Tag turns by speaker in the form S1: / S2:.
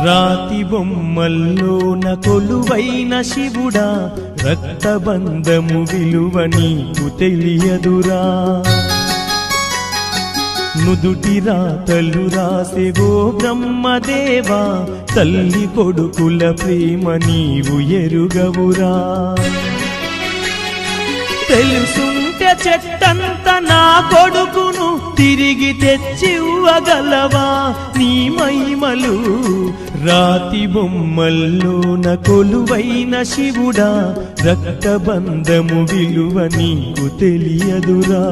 S1: రాతి బొమ్మల్లోన కొలువైన శివుడా, రక్తబంధము విలువ నీకు తెలియదురా. నుదుటి రాతలు రాసేవో బ్రహ్మదేవా, తల్లి కొడుకుల ప్రేమ నీవు ఎరుగవురా. తెలుసుంటే చెట్టంత నా కొడుకును తిరిగి తెచ్చివ్వగలవా నీ మహిమలు. రాతి బొమ్మల్లోన కొలువైన శివుడా, రక్తబంధము విలువ నీకు తెలియదురా.